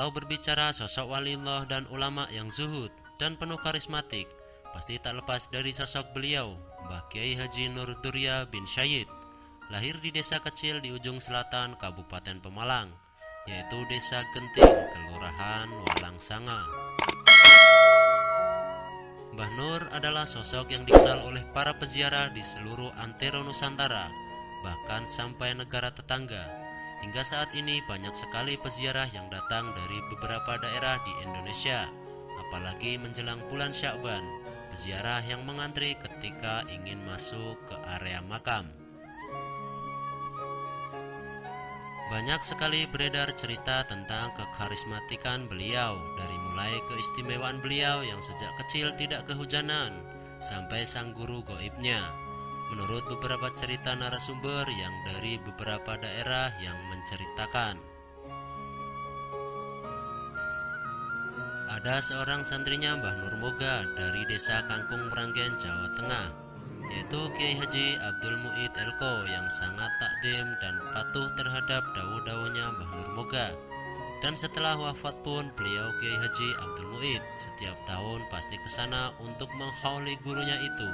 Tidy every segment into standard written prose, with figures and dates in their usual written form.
Kalau berbicara sosok waliullah dan ulama yang zuhud dan penuh karismatik, pasti tak lepas dari sosok beliau, Mbah Kiai Haji Nur Durya bin Syahid. Lahir di desa kecil di ujung selatan Kabupaten Pemalang, yaitu Desa Genting, Kelurahan Walang Sanga. Mbah Nur adalah sosok yang dikenal oleh para peziarah di seluruh antero Nusantara, bahkan sampai negara tetangga. Hingga saat ini banyak sekali peziarah yang datang dari beberapa daerah di Indonesia, apalagi menjelang bulan Sya'ban, peziarah yang mengantri ketika ingin masuk ke area makam. Banyak sekali beredar cerita tentang kekarismatikan beliau, dari mulai keistimewaan beliau yang sejak kecil tidak kehujanan, sampai sang guru gaibnya. Menurut beberapa cerita narasumber yang dari beberapa daerah yang menceritakan, ada seorang santrinya Mbah Nur Moga dari desa Kangkung Meranggen, Jawa Tengah, yaitu Kiai Haji Abdul Muid Elko, yang sangat takdim dan patuh terhadap dawuh-dawuhnya Mbah Nur Moga. Dan setelah wafat pun beliau Kiai Haji Abdul Muid setiap tahun pasti ke sana untuk menghauli gurunya itu.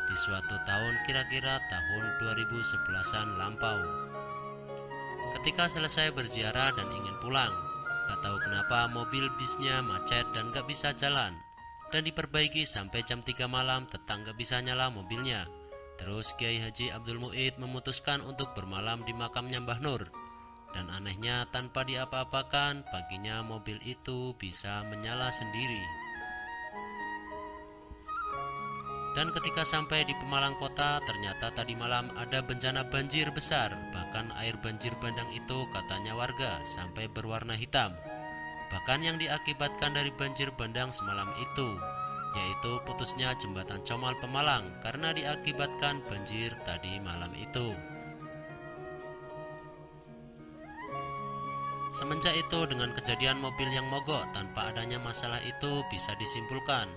Di suatu tahun kira-kira tahun 2011-an lampau, ketika selesai berziarah dan ingin pulang, gak tahu kenapa mobil bisnya macet dan gak bisa jalan, dan diperbaiki sampai jam 3 malam tetap gak bisa nyala mobilnya. Terus Kiai Haji Abdul Muid memutuskan untuk bermalam di makamnya Mbah Nur. Dan anehnya tanpa diapa-apakan, paginya mobil itu bisa menyala sendiri. Dan ketika sampai di Pemalang kota, ternyata tadi malam ada bencana banjir besar. Bahkan air banjir bandang itu katanya warga sampai berwarna hitam. Bahkan yang diakibatkan dari banjir bandang semalam itu, yaitu putusnya jembatan Comal Pemalang karena diakibatkan banjir tadi malam itu. Semenjak itu, dengan kejadian mobil yang mogok tanpa adanya masalah itu, bisa disimpulkan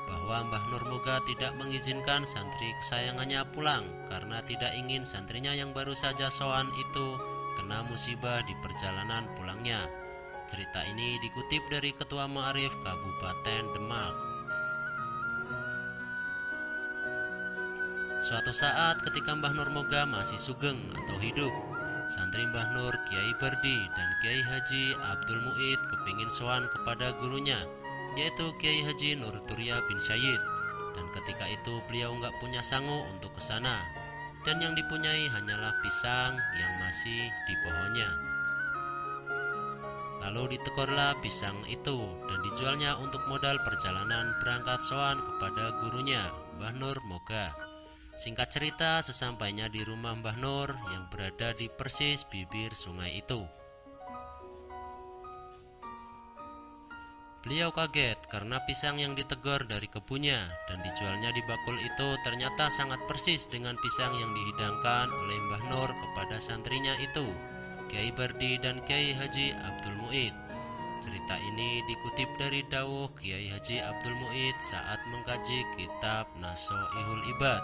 bahwa Mbah Nur Moga tidak mengizinkan santri kesayangannya pulang karena tidak ingin santrinya yang baru saja sowan itu kena musibah di perjalanan pulangnya. Cerita ini dikutip dari Ketua Ma'arif Kabupaten Demak. Suatu saat ketika Mbah Nur Moga masih sugeng atau hidup, santri Mbah Nur Kiai Bardi dan Kiai Haji Abdul Muid kepingin sowan kepada gurunya, yaitu Kiai Haji Nur Durya bin Syahid. Dan ketika itu beliau nggak punya sangu untuk ke sana, dan yang dipunyai hanyalah pisang yang masih di pohonnya. Lalu ditekorlah pisang itu dan dijualnya untuk modal perjalanan berangkat sowan kepada gurunya, Mbah Nur Moga. Singkat cerita, sesampainya di rumah Mbah Nur yang berada di persis bibir sungai itu, beliau kaget karena pisang yang ditegor dari kebunnya dan dijualnya di bakul itu ternyata sangat persis dengan pisang yang dihidangkan oleh Mbah Nur kepada santrinya itu, Kiai Bardi dan Kiai Haji Abdul Muid. Cerita ini dikutip dari dawuh Kiai Haji Abdul Muid saat mengkaji kitab Nasoihul Ibad.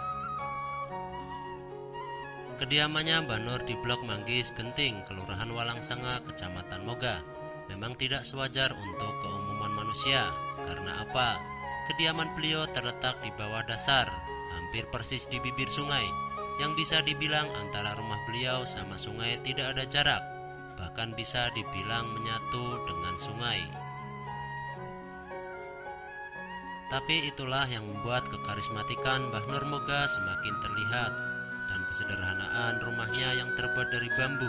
Kediamannya Mbah Nur di Blok Manggis, Genting, Kelurahan Walang Sanga, Kecamatan Moga, memang tidak sewajar untuk keumuman manusia. Karena apa? Kediaman beliau terletak di bawah dasar, hampir persis di bibir sungai, yang bisa dibilang antara rumah beliau sama sungai tidak ada jarak, bahkan bisa dibilang menyatu dengan sungai. Tapi itulah yang membuat kekarismatikan Mbah Nur Moga semakin terlihat, dan kesederhanaan rumahnya yang terbuat dari bambu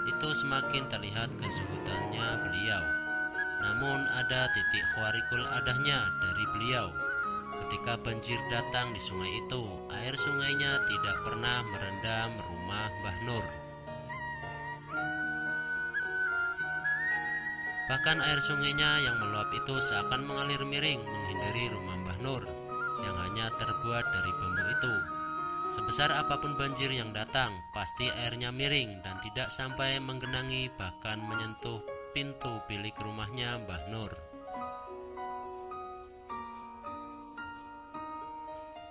itu semakin terlihat kezuhudannya beliau. Namun ada titik khawarikul adahnya dari beliau. Ketika banjir datang di sungai itu, air sungainya tidak pernah merendam rumah Mbah Nur. Bahkan air sungainya yang meluap itu seakan mengalir miring menghindari rumah Mbah Nur yang hanya terbuat dari bambu itu. Sebesar apapun banjir yang datang, pasti airnya miring dan tidak sampai menggenangi bahkan menyentuh pintu bilik rumahnya Mbah Nur.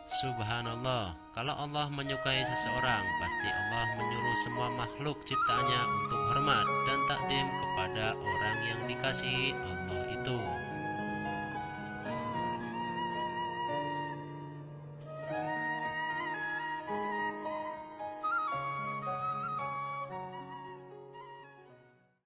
Subhanallah, kalau Allah menyukai seseorang, pasti Allah menyuruh semua makhluk ciptaannya untuk hormat dan takdim kepada orang yang dikasihi Allah itu.